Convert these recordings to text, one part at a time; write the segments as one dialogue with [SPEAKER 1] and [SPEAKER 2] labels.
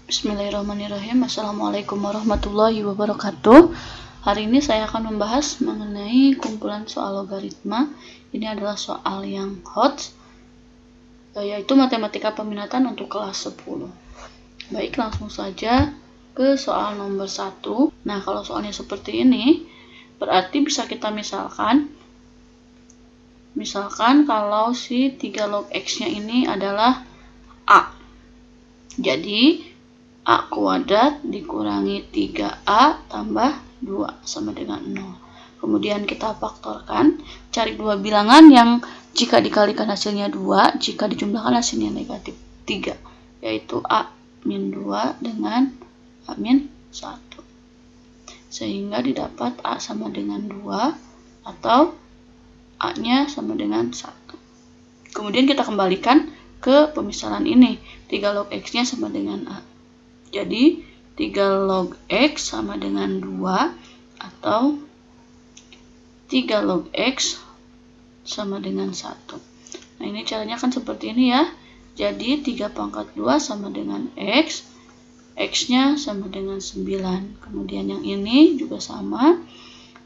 [SPEAKER 1] Bismillahirrahmanirrahim. Assalamualaikum warahmatullahi wabarakatuh. Hari ini saya akan membahas mengenai kumpulan soal logaritma. Ini adalah soal yang hot, yaitu matematika peminatan untuk kelas 10. Baik, langsung saja ke soal nomor 1. Nah, kalau soalnya seperti ini, berarti bisa kita misalkan kalau si 3 log X-nya ini adalah A. Jadi A kuadrat dikurangi 3A tambah 2 sama dengan 0. Kemudian kita faktorkan, cari dua bilangan yang jika dikalikan hasilnya 2, jika dijumlahkan hasilnya negatif 3, yaitu A min 2 dengan A min 1. Sehingga didapat A sama dengan 2 atau A-nya sama dengan 1. Kemudian kita kembalikan ke pemisalan ini, 3 log X-nya sama dengan A. Jadi 3 log X sama dengan 2 atau 3 log X sama dengan 1. Nah, ini caranya kan seperti ini ya. Jadi 3 pangkat 2 sama dengan X. X-nya sama dengan 9. Kemudian yang ini juga sama.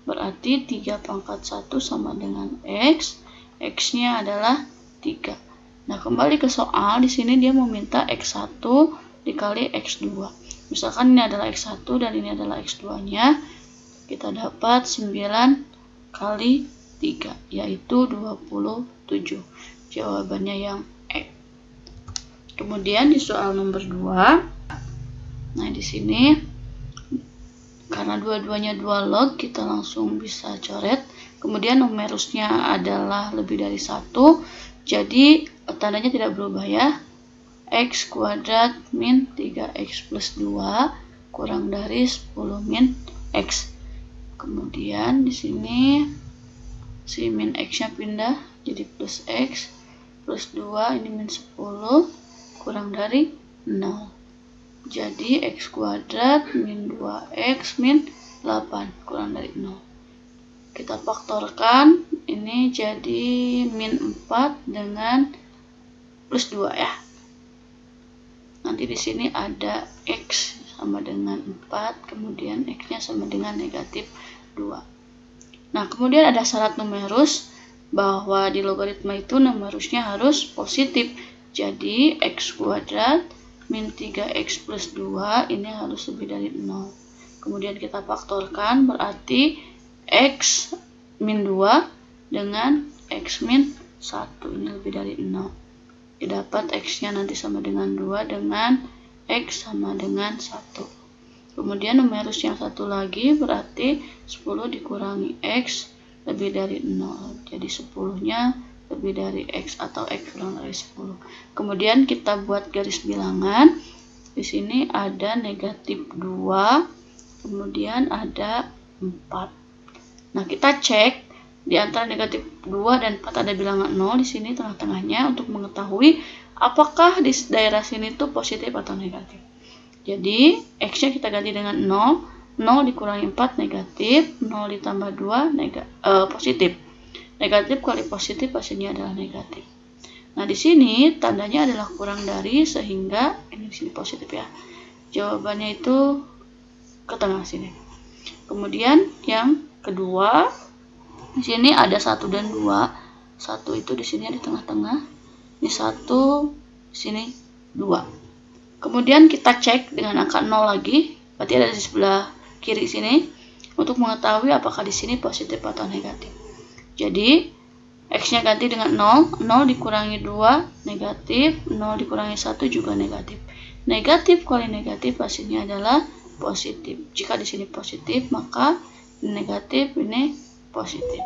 [SPEAKER 1] Berarti 3 pangkat 1 sama dengan X. X-nya adalah 3. Nah, kembali ke soal. Di sini dia meminta X1 dikali X2. Misalkan ini adalah X1 dan ini adalah X2-nya. Kita dapat 9 kali 3, yaitu 27. Jawabannya yang E. Kemudian di soal nomor 2. Nah, di sini karena dua-duanya 2 log, kita langsung bisa coret. Kemudian numerusnya adalah lebih dari 1. Jadi tandanya tidak berubah ya. X kuadrat min 3X plus 2 kurang dari 10 min X. Kemudian di sini si min X-nya pindah jadi plus X plus 2, ini min 10 kurang dari 0. Jadi X kuadrat min 2X min 8 kurang dari 0. Kita faktorkan, ini jadi min 4 dengan plus 2 ya. Nanti di sini ada X sama dengan 4, kemudian X-nya sama dengan negatif 2. Nah, kemudian ada syarat numerus bahwa di logaritma itu numerusnya harus positif. Jadi X kuadrat min 3X plus 2 ini harus lebih dari 0. Kemudian kita faktorkan, berarti X min 2 dengan X min 1 ini lebih dari 0. Didapat X-nya nanti sama dengan 2 dengan X sama dengan 1. Kemudian numerus yang satu lagi berarti 10 dikurangi X lebih dari 0. Jadi 10-nya lebih dari X atau X kurang dari 10. Kemudian kita buat garis bilangan. Di sini ada negatif 2, kemudian ada 4. Nah, kita cek di antara negatif 2 dan 4 ada bilangan 0 di sini tengah-tengahnya untuk mengetahui apakah di daerah sini tuh positif atau negatif. Jadi X-nya kita ganti dengan 0. 0 dikurangi 4 negatif, 0 ditambah 2 positif. Negatif kali positif hasilnya adalah negatif. Nah, di sini tandanya adalah kurang dari, sehingga ini di sini positif ya. Jawabannya itu ke tengah sini. Kemudian yang kedua, di sini ada 1 dan 2. 1 itu di sini di tengah-tengah. Ini 1, di sini 2. Kemudian kita cek dengan angka 0 lagi, berarti ada di sebelah kiri sini, untuk mengetahui apakah di sini positif atau negatif. Jadi X-nya ganti dengan 0. 0 dikurangi 2 negatif, 0 dikurangi 1 juga negatif. Negatif kali negatif hasilnya adalah positif. Jika di sini positif, maka negatif ini positif.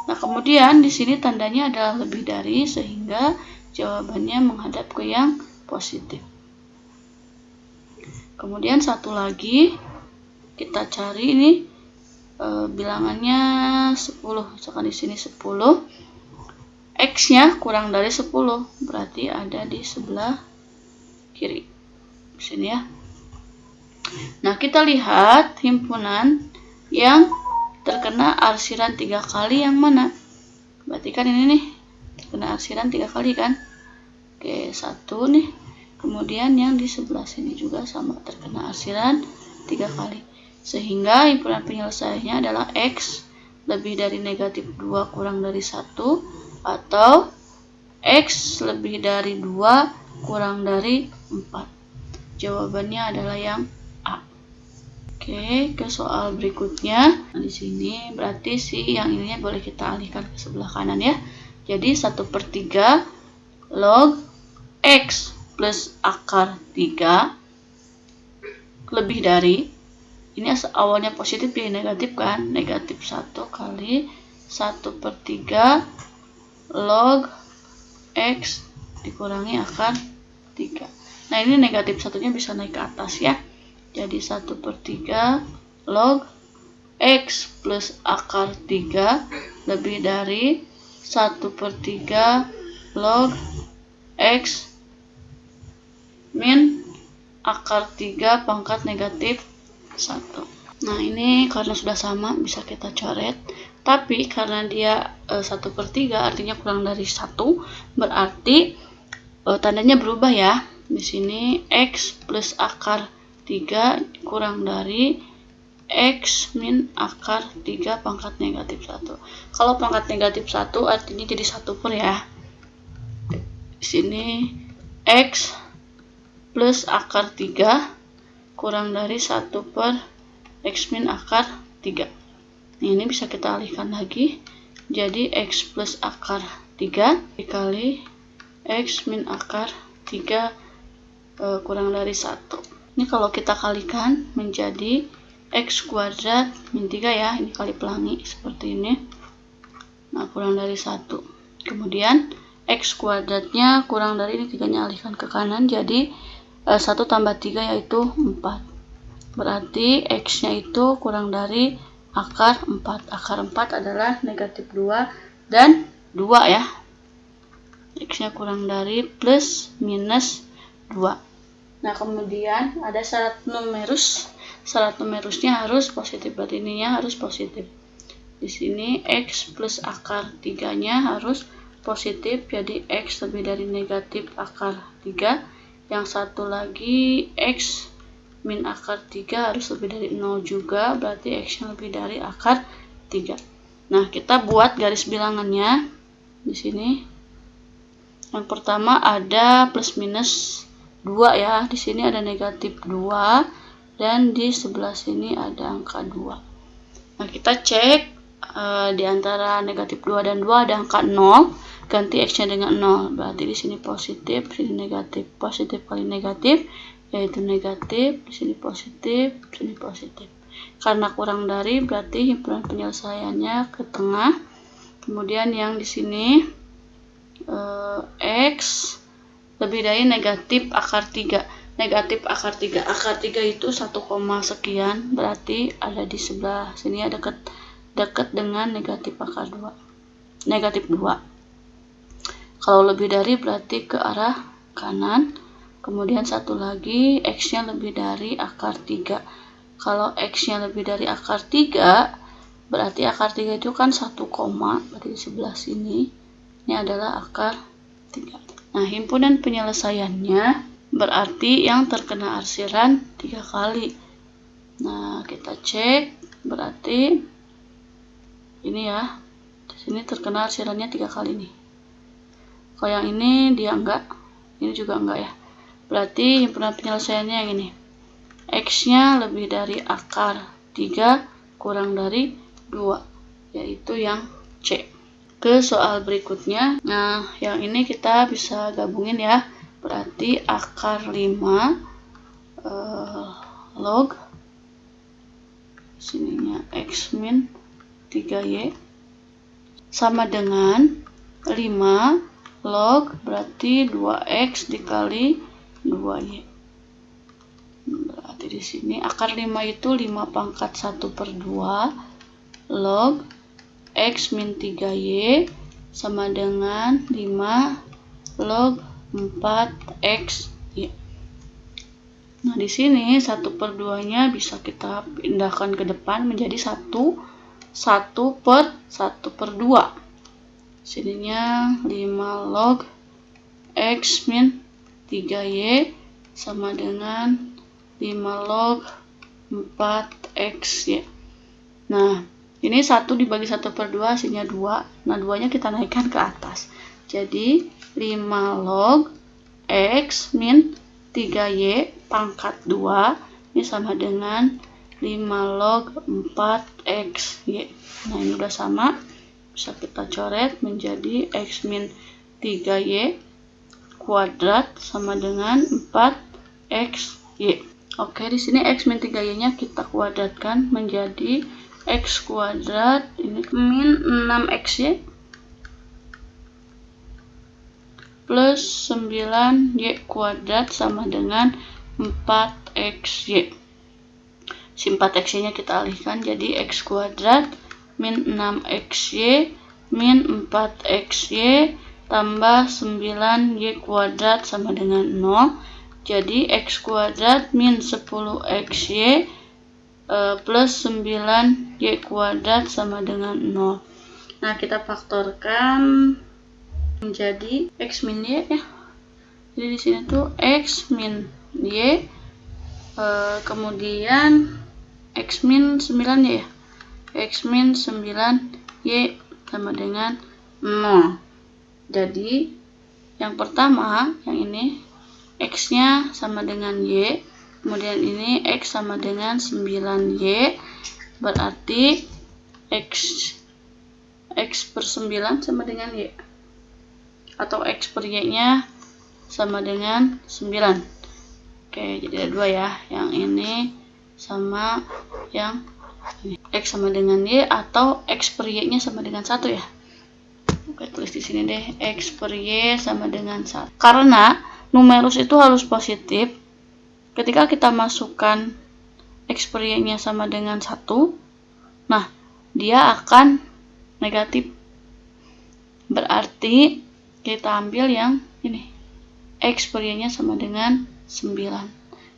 [SPEAKER 1] Nah, kemudian di sini tandanya adalah lebih dari, sehingga jawabannya menghadap ke yang positif. Kemudian satu lagi kita cari ini bilangannya 10. Misalkan di sini 10. X-nya kurang dari 10, berarti ada di sebelah kiri. Di sini ya. Nah, kita lihat himpunan yang terkena arsiran 3 kali yang mana? Berarti kan ini nih terkena arsiran 3 kali kan. Oke, 1 nih. Kemudian yang di sebelah sini juga sama, terkena arsiran 3 kali. Sehingga himpunan penyelesaiannya adalah X lebih dari negatif 2 kurang dari 1 atau X lebih dari 2 kurang dari 4. Jawabannya adalah yang A. Oke, ke soal berikutnya. Nah, di sini berarti yang ininya boleh kita alihkan ke sebelah kanan ya. Jadi 1/3 log X plus akar 3 lebih dari, ini awalnya positif jadi negatif kan, negatif 1 kali 1/3 log X dikurangi akar 3. Nah, ini negatif satunya bisa naik ke atas ya. Jadi 1/3 log X plus akar 3 lebih dari 1/3 log X min akar 3 pangkat negatif 1. Nah, ini karena sudah sama bisa kita coret. Tapi karena dia 1/3 artinya kurang dari 1, berarti tandanya berubah ya. Di sini X plus akar 3 kurang dari X min akar 3 pangkat negatif 1. Kalau pangkat negatif 1 artinya jadi 1 per ya. Di sini X plus akar 3 kurang dari 1 per X min akar 3. Nah, ini bisa kita alihkan lagi. Jadi X plus akar 3 dikali X min akar 3 kurang dari 1. Ini kalau kita kalikan menjadi X kuadrat min 3 ya. Ini kali pelangi seperti ini. Nah, kurang dari 1. Kemudian X kuadratnya kurang dari, ini 3-nya alihkan ke kanan. Jadi 1 tambah 3 yaitu 4. Berarti X-nya itu kurang dari akar 4. Akar 4 adalah negatif 2 dan 2 ya. X-nya kurang dari plus minus 2. Nah, kemudian ada syarat numerus. Syarat numerusnya harus positif, berarti ininya harus positif. Di sini X plus akar 3-nya harus positif, jadi X lebih dari negatif akar 3. Yang satu lagi X min akar 3 harus lebih dari 0 juga, berarti X-nya lebih dari akar 3. Nah, kita buat garis bilangannya di sini. Yang pertama ada plus minus 2 ya. Di sini ada negatif 2 dan di sebelah sini ada angka 2. Nah, kita cek di antara negatif 2 dan 2 ada angka 0. Ganti X-nya dengan 0. Berarti di sini positif, di sini negatif. Positif kali negatif yaitu negatif, di sini positif, di sini positif. Karena kurang dari berarti himpunan penyelesaiannya ke tengah. Kemudian yang di sini X lebih dari negatif akar 3. Negatif akar 3. Akar 3 itu 1, sekian. Berarti ada di sebelah sini, ada dekat dengan negatif akar 2. Negatif 2. Kalau lebih dari berarti ke arah kanan. Kemudian satu lagi X-nya lebih dari akar 3. Kalau X-nya lebih dari akar 3, berarti akar 3 itu kan 1, berarti di sebelah sini. Ini adalah akar 3. Nah, himpunan penyelesaiannya berarti yang terkena arsiran 3 kali. Nah, kita cek, berarti ini ya. Di sini terkena arsirannya 3 kali nih. Kalau yang ini dia enggak, ini juga enggak ya. Berarti himpunan penyelesaiannya yang ini. X-nya lebih dari akar 3 kurang dari 2, yaitu yang C. Ke soal berikutnya. Nah, yang ini kita bisa gabungin ya. Berarti akar 5 log sininya X min 3Y sama dengan 5 log berarti 2X dikali 2Y. Berarti di sini akar 5 itu 5 pangkat 1/2 log X min 3Y sama dengan 5 log 4XY. Nah, di sini 1/2-nya bisa kita pindahkan ke depan menjadi 1/1/2. Sininya 5 log X min 3Y sama dengan 5 log 4x Y. Nah, ini 1 dibagi 1/2 hasilnya 2. Nah, 2-nya kita naikkan ke atas. Jadi, 5 log X min 3Y pangkat 2 ini sama dengan 5 log 4x Y. Nah, ini udah sama. Bisa kita coret menjadi X min 3Y kuadrat sama dengan 4x Y. Oke, di sini X min 3Y-nya kita kuadratkan menjadi X kuadrat ini min 6xy plus 9y kuadrat sama dengan 4xy. Si 4xy nya kita alihkan jadi X kuadrat min 6xy min 4xy tambah 9y kuadrat sama dengan 0. Jadi X kuadrat min 10xy plus 9y kuadrat sama dengan 0. Nah, kita faktorkan menjadi X min Y ya. Jadi di sini tuh X min Y, kemudian X min 9Y ya. X min 9Y sama dengan 0. Jadi yang pertama, yang ini X-nya sama dengan Y, kemudian ini X sama dengan 9Y, berarti X per 9 sama dengan Y, atau X per Y-nya sama dengan 9. Oke, jadi ada dua ya, yang ini sama yang ini. X sama dengan Y atau X per Y-nya sama dengan 1 ya. Oke, tulis di sini deh, X per Y sama dengan 1. Karena numerus itu harus positif. Ketika kita masukkan X per Y-nya sama dengan 1, nah, dia akan negatif. Berarti kita ambil yang ini. X per Y-nya sama dengan 9.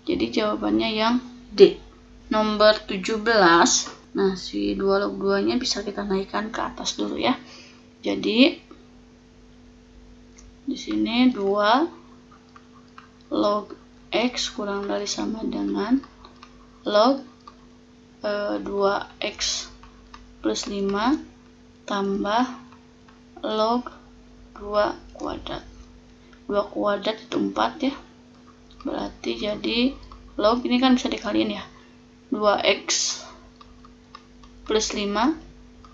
[SPEAKER 1] Jadi jawabannya yang D. Nomor 17. Nah, si 2 log 2-nya bisa kita naikkan ke atas dulu ya. Jadi di sini 2 log X kurang dari sama dengan log 2X plus 5 tambah log 2 kuadrat. 2 kuadrat itu 4 ya. Berarti jadi log ini kan bisa dikaliin ya. 2X plus 5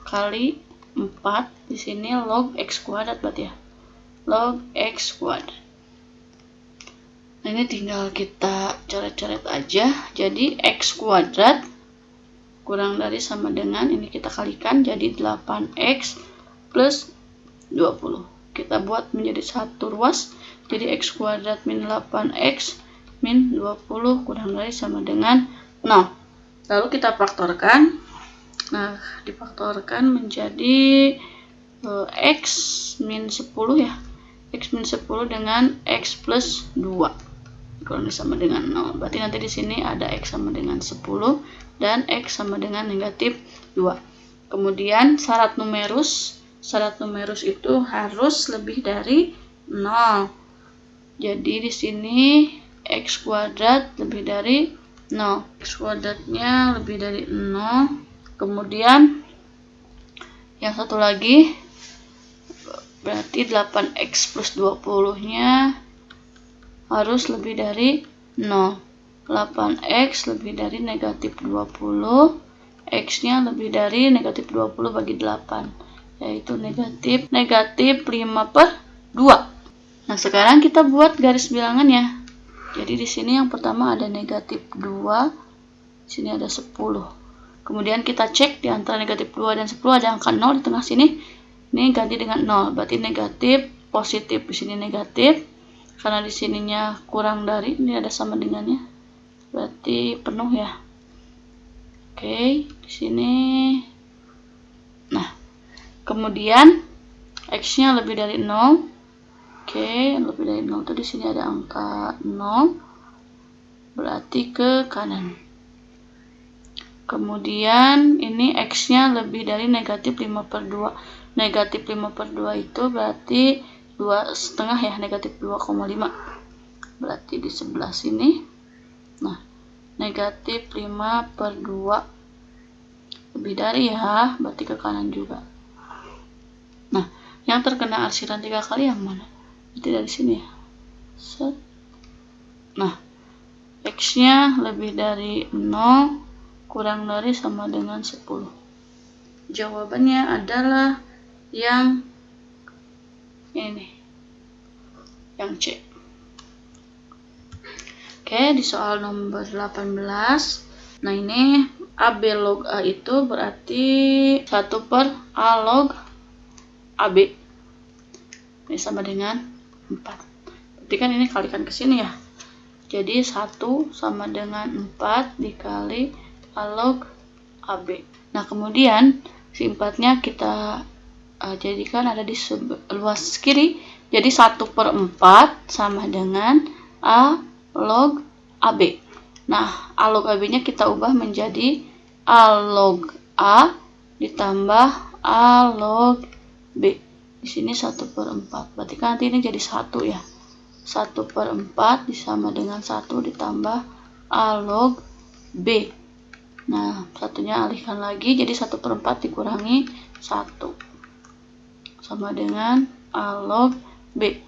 [SPEAKER 1] kali 4. Di sini log X kuadrat berarti ya. Log X kuadrat. Nah, ini tinggal kita coret-coret aja. Jadi X kuadrat kurang dari sama dengan, ini kita kalikan jadi 8X plus 20. Kita buat menjadi satu ruas. Jadi X kuadrat min 8X min 20 kurang dari sama dengan 0. Lalu kita faktorkan. Nah, difaktorkan menjadi X min 10 ya. X min 10 dengan X plus 2 kurang dari sama dengan 0. Berarti nanti di sini ada X sama dengan 10 dan X sama dengan negatif 2. Kemudian syarat numerus itu harus lebih dari 0. Jadi di sini X kuadrat lebih dari 0. X kuadratnya lebih dari 0. Kemudian yang satu lagi berarti 8X plus 20-nya harus lebih dari 0. 8X lebih dari negatif 20. X-nya lebih dari negatif 20 bagi 8. Yaitu negatif 5/2. Nah, sekarang kita buat garis bilangan ya. Jadi di sini yang pertama ada negatif 2. Di sini ada 10. Kemudian kita cek di antara negatif 2 dan 10 ada angka 0 di tengah sini. Ini ganti dengan 0, berarti negatif, positif. Di sini negatif, karena di sininya kurang dari, ini ada sama dengannya, berarti penuh ya. Oke, di sini. Nah, kemudian X-nya lebih dari 0. Oke, lebih dari 0 itu di sini ada angka 0, berarti ke kanan. Kemudian ini X-nya lebih dari negatif 5/2. Negatif 5/2 itu berarti 2,5 ya, negatif 2,5. berarti di sebelah sini. Nah, negatif 5/2 lebih dari ya, berarti ke kanan juga. Nah, yang terkena arsiran 3 kali yang mana? Berarti dari sini ya. Set. Nah, X-nya lebih dari 0 kurang dari sama dengan 10. Jawabannya adalah yang ini, yang C. Oke, di soal nomor 18. Nah, ini AB log A itu berarti 1/A log AB. Ini sama dengan 4. Berarti kan ini kalikan ke sini ya. Jadi 1 sama dengan 4 dikali A log AB. Nah, kemudian si 4-nya kita jadikan ada di luas kiri. Jadi 1/4 sama dengan A log AB. Nah, A log AB-nya kita ubah menjadi A log A ditambah A log B. Di sini 1/4. Berarti kan nanti ini jadi 1 ya. 1/4 sama dengan 1 ditambah A log B. Nah, satunya alihkan lagi, jadi 1/4 dikurangi 1 sama dengan A log B.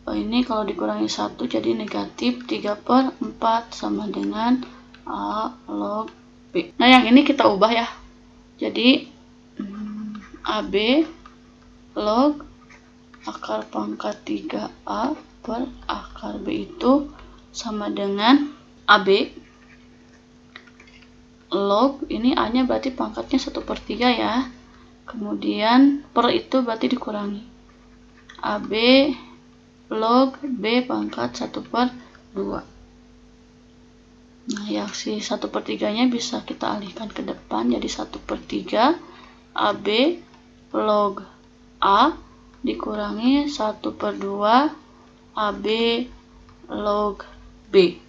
[SPEAKER 1] Ini kalau dikurangi 1 jadi negatif 3/4 sama dengan A log B. Nah, yang ini kita ubah ya. Jadi AB log akar pangkat 3A per akar B itu sama dengan AB log, ini A-nya berarti pangkatnya 1/3 ya. Kemudian per itu berarti dikurangi AB log B pangkat 1/2. Nah, yang si 1/3-nya bisa kita alihkan ke depan jadi 1/3 AB log A dikurangi 1/2 AB log B.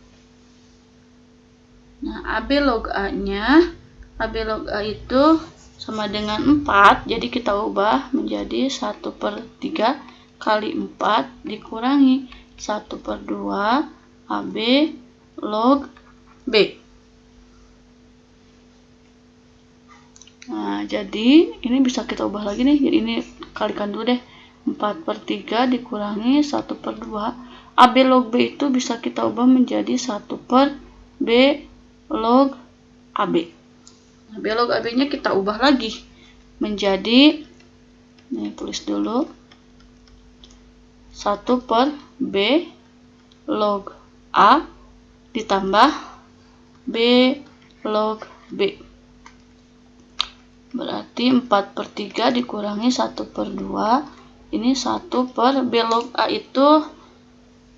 [SPEAKER 1] Nah, AB log A-nya, AB log A itu sama dengan 4, jadi kita ubah menjadi 1/3 kali 4 dikurangi 1/2 AB log B. Nah, jadi ini bisa kita ubah lagi nih. Jadi ini kalikan dulu deh. 4/3 dikurangi 1/2. AB log B itu bisa kita ubah menjadi 1/B log AB. Nah, B log AB-nya kita ubah lagi menjadi, ini tulis dulu, 1/B log A ditambah B log B. Berarti 4/3 dikurangi 1/2. Ini 1/B log A itu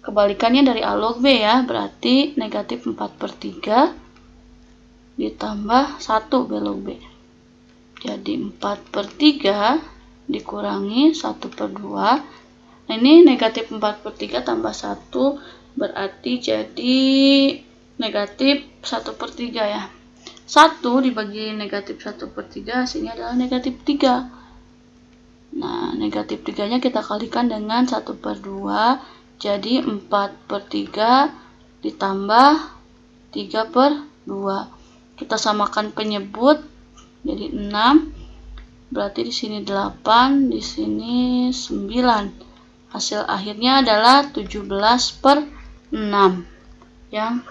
[SPEAKER 1] kebalikannya dari A log B ya. Berarti negatif 4/3 ditambah 1 B log B. Jadi 4/3 dikurangi 1/2. Nah, ini negatif 4/3 tambah 1 berarti jadi negatif 1/3 ya. 1 dibagi negatif 1/3 hasilnya adalah negatif 3. Nah, negatif 3-nya kita kalikan dengan 1/2. Jadi 4/3 ditambah 3/2. Kita samakan penyebut jadi 6. Berarti di sini 8, di sini 9. Hasil akhirnya adalah 17/6 yang